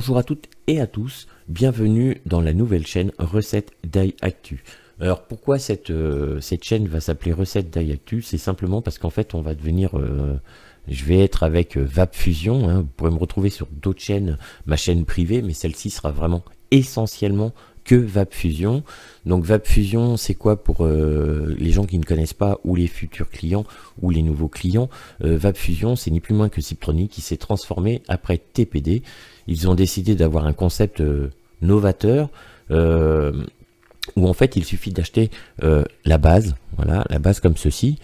Bonjour à toutes et à tous, bienvenue dans la nouvelle chaîne Recettes d'AI-Actu. Alors pourquoi cette chaîne va s'appeler Recettes d'AI-Actu? C'est simplement parce qu'en fait on va devenir, je vais être avec VapFusion, hein. Vous pourrez me retrouver sur d'autres chaînes, ma chaîne privée, mais celle-ci sera vraiment essentiellement que VapFusion. Donc VapFusion, c'est quoi pour les gens qui ne connaissent pas, ou les futurs clients, ou les nouveaux clients? VapFusion, c'est ni plus moins que Siptronic qui s'est transformé après TPD. Ils ont décidé d'avoir un concept novateur, où en fait il suffit d'acheter la base, voilà, la base comme ceci,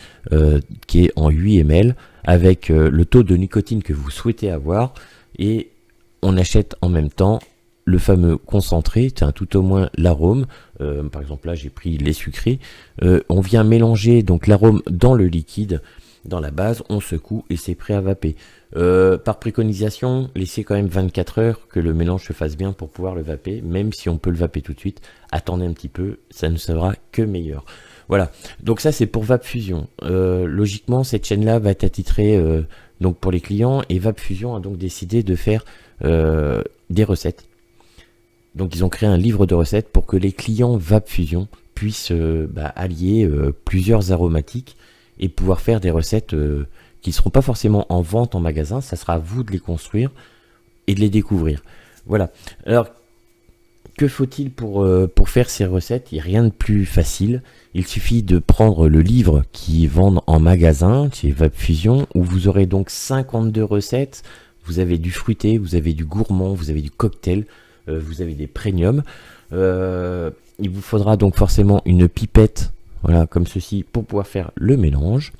qui est en 8 ml, avec le taux de nicotine que vous souhaitez avoir, et on achète en même temps le fameux concentré, tout au moins l'arôme. Par exemple là j'ai pris les sucrés. On vient mélanger donc l'arôme dans le liquide, dans la base, on secoue et c'est prêt à vaper. Par préconisation, laissez quand même 24 heures que le mélange se fasse bien pour pouvoir le vaper, même si on peut le vaper tout de suite. Attendez un petit peu, ça ne sera que meilleur. Voilà, donc ça c'est pour VapFusion. Logiquement cette chaîne là va être attitrée donc pour les clients, et VapFusion a donc décidé de faire des recettes. Donc ils ont créé un livre de recettes pour que les clients VapFusion puissent allier plusieurs aromatiques et pouvoir faire des recettes qui ne seront pas forcément en vente en magasin. Ça sera à vous de les construire et de les découvrir. Voilà. Alors, que faut-il pour faire ces recettes? Il n'y a rien de plus facile. Il suffit de prendre le livre qui vendent en magasin chez VapFusion, où vous aurez donc 52 recettes. Vous avez du fruité, vous avez du gourmand, vous avez du cocktail, vous avez des premiums. Il vous faudra donc forcément une pipette, voilà, comme ceci, pour pouvoir faire le mélange.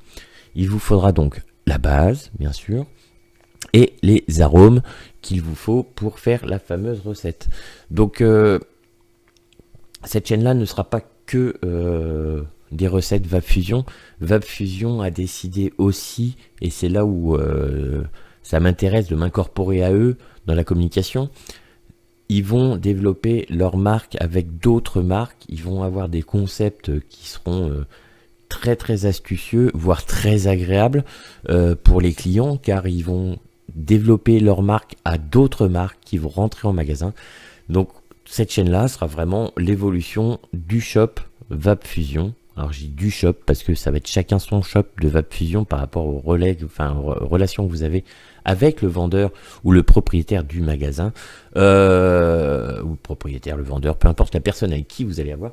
Il vous faudra donc la base, bien sûr, et les arômes qu'il vous faut pour faire la fameuse recette. Donc, cette chaîne-là ne sera pas que des recettes VapFusion. VapFusion a décidé aussi, et c'est là où ça m'intéresse de m'incorporer à eux dans la communication. Ils vont développer leur marque avec d'autres marques. Ils vont avoir des concepts qui seront très très astucieux, voire très agréables pour les clients, car ils vont développer leur marque à d'autres marques qui vont rentrer en magasin. Donc cette chaîne-là sera vraiment l'évolution du shop VapFusion. Alors j'ai du shop parce que ça va être chacun son shop de VapFusion par rapport aux relations que vous avez avec le vendeur ou le propriétaire du magasin, ou le propriétaire, le vendeur, peu importe la personne avec qui vous allez avoir.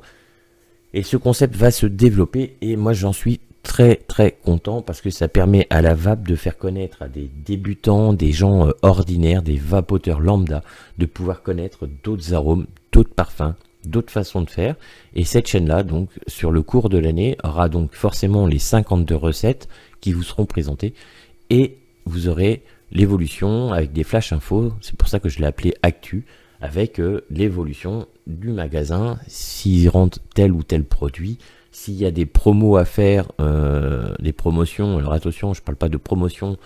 Et ce concept va se développer, et moi j'en suis très très content parce que ça permet à la vape de faire connaître à des débutants, des gens ordinaires, des vapoteurs lambda, de pouvoir connaître d'autres arômes, d'autres parfums, d'autres façons de faire. Et cette chaîne là, donc sur le cours de l'année, aura donc forcément les 52 recettes qui vous seront présentées, et vous aurez l'évolution avec des flash infos. C'est pour ça que je l'ai appelé Actu, avec l'évolution du magasin, s'il rentre tel ou tel produit, s'il y a des promos à faire, des promotions. Alors attention, je ne parle pas de promotion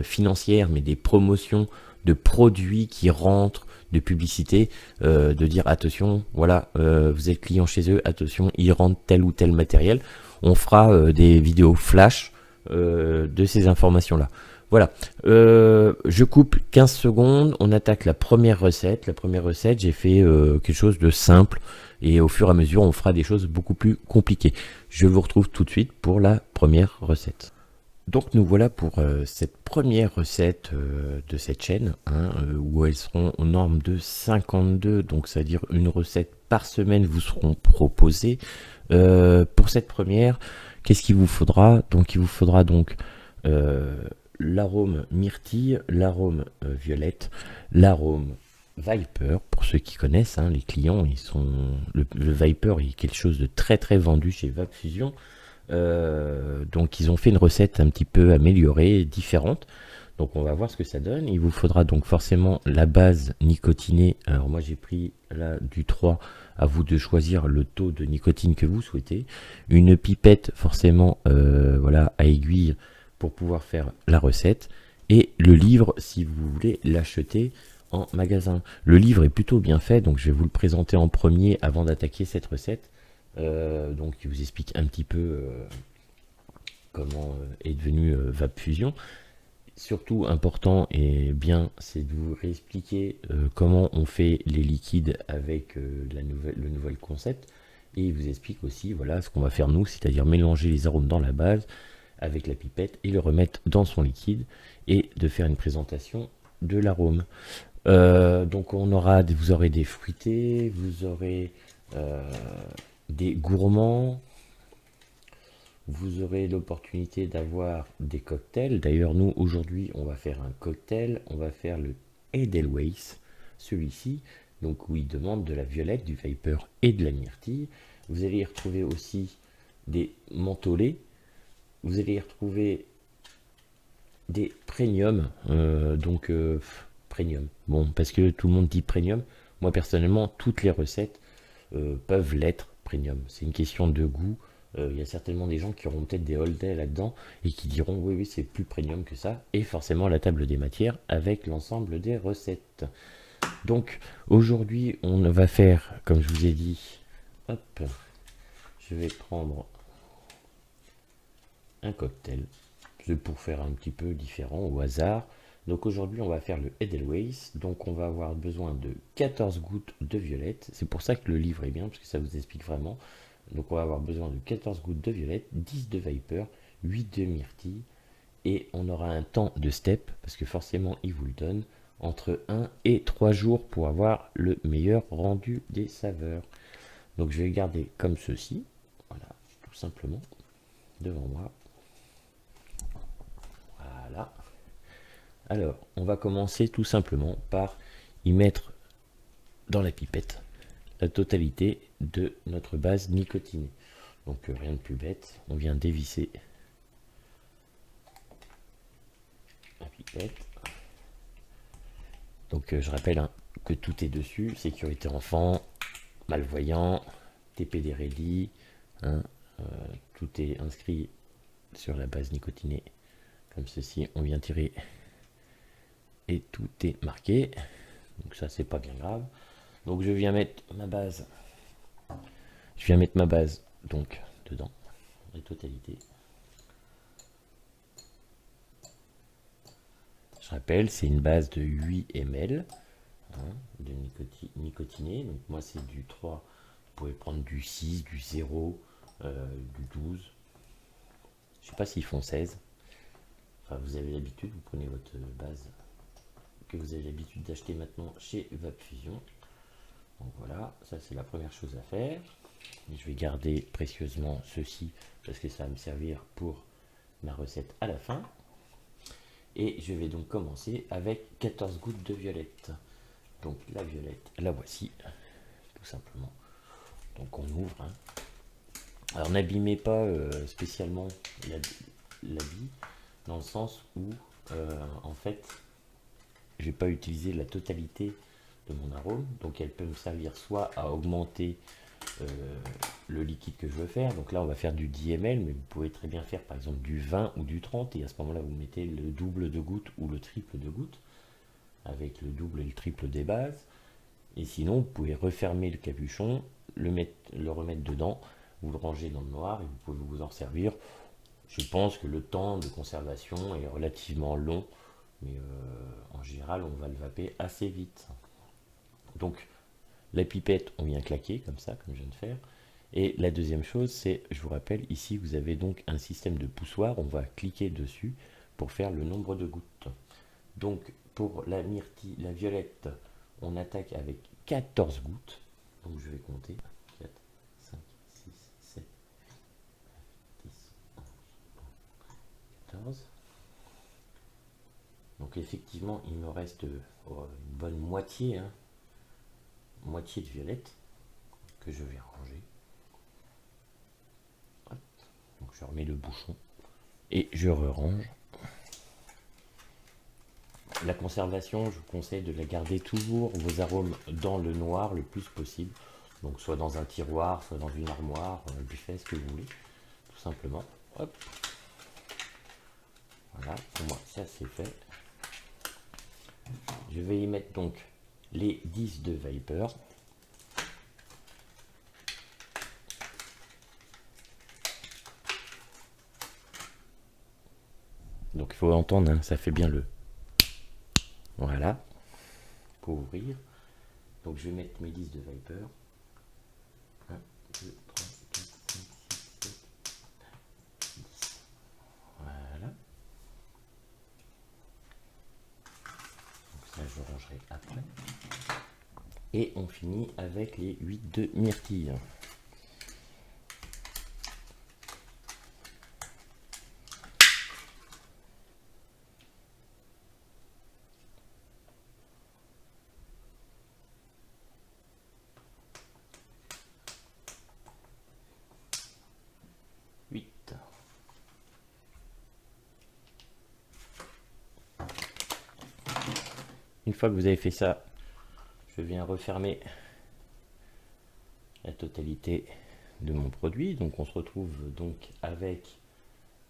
financière, mais des promotions de produits qui rentrent, de publicité, de dire attention, voilà, vous êtes client chez eux, attention, ils rentrent tel ou tel matériel. On fera des vidéos flash de ces informations-là. Voilà, je coupe 15 secondes, on attaque la première recette. La première recette, j'ai fait quelque chose de simple, et au fur et à mesure, on fera des choses beaucoup plus compliquées. Je vous retrouve tout de suite pour la première recette. Donc nous voilà pour cette première recette de cette chaîne, hein, où elles seront aux normes de 52, donc c'est-à-dire une recette par semaine vous seront proposées. Pour cette première, qu'est-ce qu'il vous faudra? Donc il vous faudra donc l'arôme myrtille, l'arôme violette, l'arôme Viper, pour ceux qui connaissent, hein, les clients, ils sont le Viper est quelque chose de très très vendu chez VapFusion. Donc ils ont fait une recette un petit peu améliorée, différente. Donc on va voir ce que ça donne. Il vous faudra donc forcément la base nicotinée. Alors moi j'ai pris là du 3, à vous de choisir le taux de nicotine que vous souhaitez. Une pipette forcément voilà, à aiguille pour pouvoir faire la recette, et le livre si vous voulez l'acheter en magasin. Le livre est plutôt bien fait, donc je vais vous le présenter en premier avant d'attaquer cette recette. Donc il vous explique un petit peu comment est devenu VapFusion. surtout important et bien, c'est de vous réexpliquer comment on fait les liquides avec le nouvel concept. Et il vous explique aussi voilà, ce qu'on va faire nous, c'est-à-dire mélanger les arômes dans la base avec la pipette et le remettre dans son liquide et de faire une présentation de l'arôme. Donc vous aurez des fruités, vous aurez des gourmands, vous aurez l'opportunité d'avoir des cocktails. D'ailleurs, nous, aujourd'hui, on va faire un cocktail. On va faire le Edelweiss, celui-ci, donc où il demande de la violette, du Viper et de la myrtille. Vous allez y retrouver aussi des mentholés. Vous allez y retrouver des premium. Premium. Bon, parce que tout le monde dit premium. Moi, personnellement, toutes les recettes peuvent l'être premium. C'est une question de goût. Il y a certainement des gens qui auront peut-être des holidays là-dedans et qui diront oui, oui, c'est plus premium que ça. Et forcément la table des matières avec l'ensemble des recettes. Donc aujourd'hui, on va faire, comme je vous ai dit, hop, je vais prendre un cocktail. C'est pour faire un petit peu différent au hasard. Donc aujourd'hui, on va faire le Edelweiss. Donc on va avoir besoin de 14 gouttes de violette. C'est pour ça que le livre est bien, parce que ça vous explique vraiment. Donc on va avoir besoin de 14 gouttes de violette, 10 de Viper, 8 de myrtille. Et on aura un temps de step, parce que forcément il vous le donne, entre 1 et 3 jours pour avoir le meilleur rendu des saveurs. Donc je vais garder comme ceci. Voilà, tout simplement, devant moi. Voilà. Alors, on va commencer tout simplement par y mettre dans la pipette la totalité de notre base nicotinée. Donc rien de plus bête, on vient dévisser la pipette. Donc je rappelle hein, que tout est dessus, sécurité enfant, malvoyant, TPD ready, hein, tout est inscrit sur la base nicotinée. Comme ceci, on vient tirer et tout est marqué. Donc ça c'est pas bien grave. Donc je viens mettre ma base. Je viens mettre ma base donc dedans, la totalité. Je rappelle, c'est une base de 8 ml hein, de nicotiné. Donc moi c'est du 3. Vous pouvez prendre du 6, du 0, du 12. Je sais pas s'ils font 16. Enfin, vous avez l'habitude, vous prenez votre base que vous avez l'habitude d'acheter maintenant chez Vapfusion. Donc voilà, ça c'est la première chose à faire. Je vais garder précieusement ceci parce que ça va me servir pour ma recette à la fin. Et je vais donc commencer avec 14 gouttes de violette. Donc la violette, la voici, tout simplement. Donc on ouvre. Hein. Alors n'abîmez pas spécialement l'habit, dans le sens où en fait je vais pas utiliser la totalité de mon arôme, donc elle peut me servir soit à augmenter le liquide que je veux faire. Donc là on va faire du 10 ml, mais vous pouvez très bien faire par exemple du 20 ou du 30, et à ce moment là vous mettez le double de gouttes ou le triple de gouttes avec le double et le triple des bases. Et sinon vous pouvez refermer le capuchon, le remettre dedans, vous le rangez dans le noir et vous pouvez vous en servir. Je pense que le temps de conservation est relativement long, mais en général on va le vaper assez vite. Donc la pipette, on vient claquer comme ça, comme je viens de faire. Et la deuxième chose, c'est, je vous rappelle, ici vous avez donc un système de poussoir, on va cliquer dessus pour faire le nombre de gouttes. Donc pour la myrtille, la violette, on attaque avec 14 gouttes. Donc je vais compter 4, 5, 6, 7, 10, 11, 14. Donc effectivement, il me reste une bonne moitié, hein, moitié de violette que je vais ranger. Hop. Donc je remets le bouchon et je re-range. La conservation, je vous conseille de la garder toujours vos arômes dans le noir le plus possible. Donc soit dans un tiroir, soit dans une armoire, un buffet, ce que vous voulez, tout simplement. Hop. Voilà, pour moi ça c'est fait. Je vais y mettre donc les 10 de Viper. Donc il faut entendre, hein, ça fait bien le... Voilà, pour ouvrir. Donc je vais mettre mes listes de Viper. 1, 2, 3, 4, 5, 6, 7, 10. Voilà. Donc ça je rangerai après. Et on finit avec les 8 de myrtille. Une fois que vous avez fait ça, je viens refermer la totalité de mon produit. Donc on se retrouve donc avec,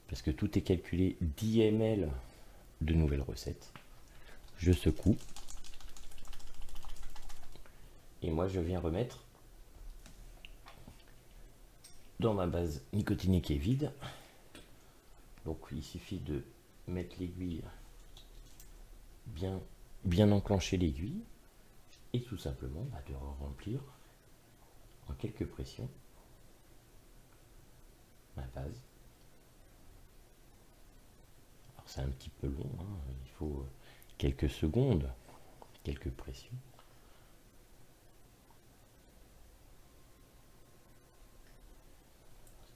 parce que tout est calculé, 10 ml de nouvelles recettes. Je secoue. Et moi je viens remettre dans ma base nicotinique qui est vide. Donc il suffit de mettre l'aiguille, bien enclencher l'aiguille, et tout simplement de remplir en quelques pressions ma base. Alors c'est un petit peu long, hein, il faut quelques secondes, quelques pressions.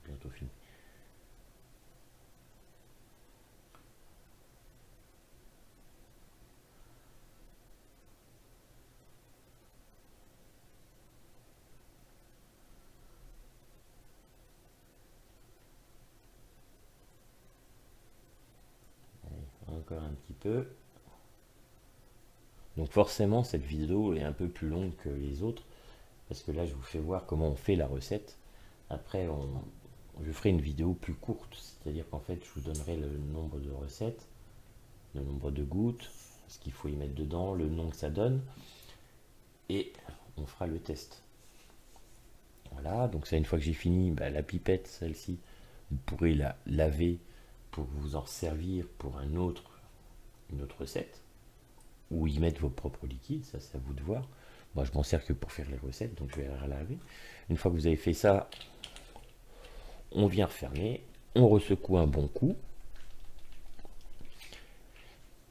C'est bientôt fini. Encore un petit peu. Donc forcément cette vidéo est un peu plus longue que les autres parce que là je vous fais voir comment on fait la recette. Après je ferai une vidéo plus courte, c'est-à-dire qu'en fait je vous donnerai le nombre de recettes, le nombre de gouttes, ce qu'il faut y mettre dedans, le nom que ça donne, et on fera le test. Voilà, donc ça, une fois que j'ai fini, la pipette, celle-ci, vous pourrez la laver pour vous en servir pour une autre recette, ou y mettre vos propres liquides, ça c'est à vous de voir. Moi je m'en sers que pour faire les recettes, donc je vais la laver. Une fois que vous avez fait ça, on vient refermer, on ressecoue un bon coup,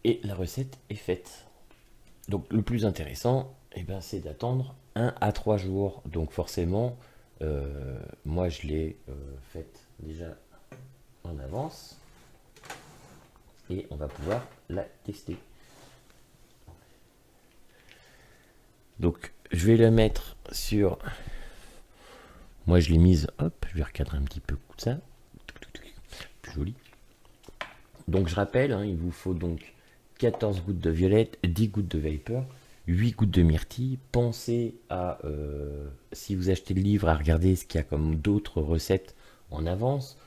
et la recette est faite. Donc le plus intéressant, c'est d'attendre 1 à 3 jours. Donc forcément, moi je l'ai faite déjà en avance, et on va pouvoir la tester. Donc je vais la mettre sur... Moi je l'ai mise, hop, je vais recadrer un petit peu ça, plus joli. Donc je rappelle, hein, il vous faut donc 14 gouttes de violette, 10 gouttes de vapeur, 8 gouttes de myrtille. Pensez à, si vous achetez le livre, à regarder ce qu'il y a comme d'autres recettes en avance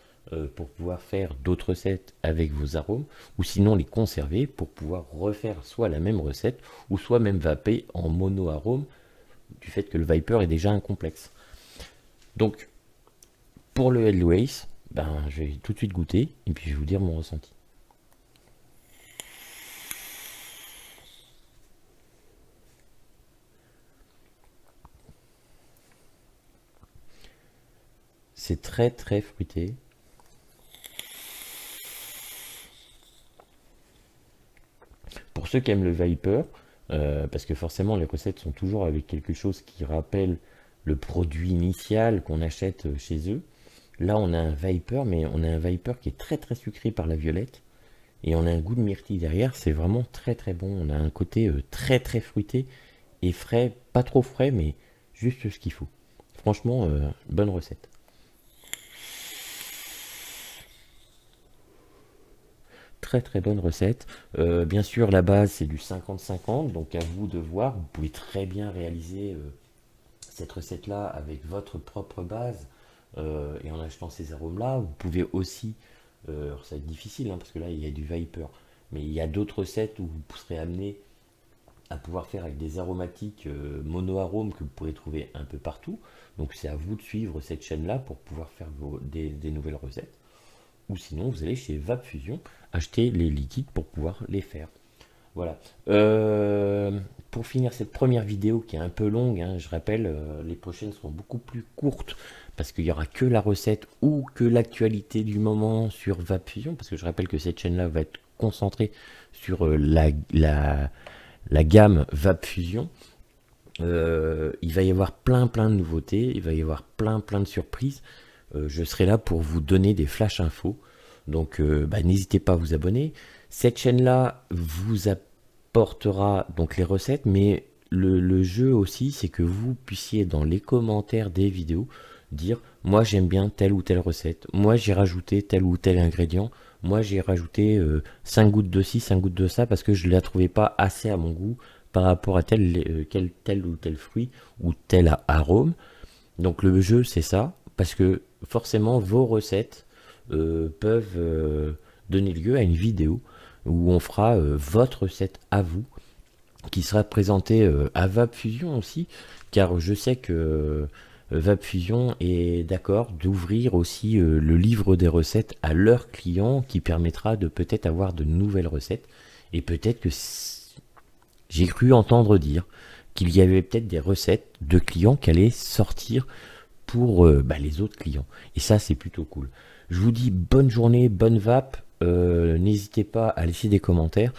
pour pouvoir faire d'autres recettes avec vos arômes, ou sinon les conserver pour pouvoir refaire soit la même recette, ou soit même vaper en mono-arôme, du fait que le Viper est déjà un complexe. Donc, pour le Edelweiss, je vais tout de suite goûter, et puis je vais vous dire mon ressenti. C'est très très fruité. Pour ceux qui aiment le Viper, parce que forcément les recettes sont toujours avec quelque chose qui rappelle le produit initial qu'on achète chez eux. Là on a un Viper, mais on a un Viper qui est très très sucré par la violette. Et on a un goût de myrtille derrière, c'est vraiment très très bon. On a un côté très très fruité et frais, pas trop frais, mais juste ce qu'il faut. Franchement, bonne recette. Très très bonne recette. Bien sûr, la base c'est du 50-50, donc à vous de voir. Vous pouvez très bien réaliser cette recette-là avec votre propre base et en achetant ces arômes-là. Vous pouvez aussi, alors ça va être difficile hein, parce que là il y a du Viper, mais il y a d'autres recettes où vous serez amené à pouvoir faire avec des aromatiques mono-arômes que vous pourrez trouver un peu partout. Donc c'est à vous de suivre cette chaîne-là pour pouvoir faire des nouvelles recettes. ou sinon vous allez chez Vap Fusion acheter les liquides pour pouvoir les faire. Voilà. Pour finir cette première vidéo qui est un peu longue, hein, je rappelle, les prochaines seront beaucoup plus courtes parce qu'il n'y aura que la recette ou que l'actualité du moment sur Vap Fusion, parce que je rappelle que cette chaîne-là va être concentrée sur la gamme Vap Fusion. Il va y avoir plein de nouveautés, il va y avoir plein de surprises. Je serai là pour vous donner des flash infos. Donc n'hésitez pas à vous abonner. Cette chaîne-là vous apportera donc les recettes, mais le jeu aussi, c'est que vous puissiez dans les commentaires des vidéos dire moi j'aime bien telle ou telle recette, moi j'ai rajouté tel ou tel ingrédient, moi j'ai rajouté 5 gouttes de ci, 5 gouttes de ça parce que je ne la trouvais pas assez à mon goût par rapport à tel ou tel fruit ou tel arôme. Donc le jeu c'est ça, parce que forcément vos recettes peuvent donner lieu à une vidéo où on fera votre recette à vous, qui sera présentée à Vap Fusion aussi, car je sais que Vap Fusion est d'accord d'ouvrir aussi le livre des recettes à leurs clients, qui permettra de peut-être avoir de nouvelles recettes, et peut-être que j'ai cru entendre dire qu'il y avait peut-être des recettes de clients qui allaient sortir pour les autres clients. Et ça, c'est plutôt cool. Je vous dis bonne journée, bonne vape. N'hésitez pas à laisser des commentaires.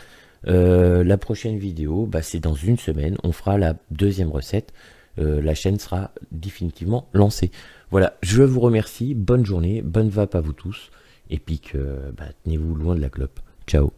La prochaine vidéo, c'est dans une semaine. On fera la deuxième recette. La chaîne sera définitivement lancée. Voilà, je vous remercie. Bonne journée, bonne vape à vous tous. Et puis que tenez-vous loin de la clope. Ciao.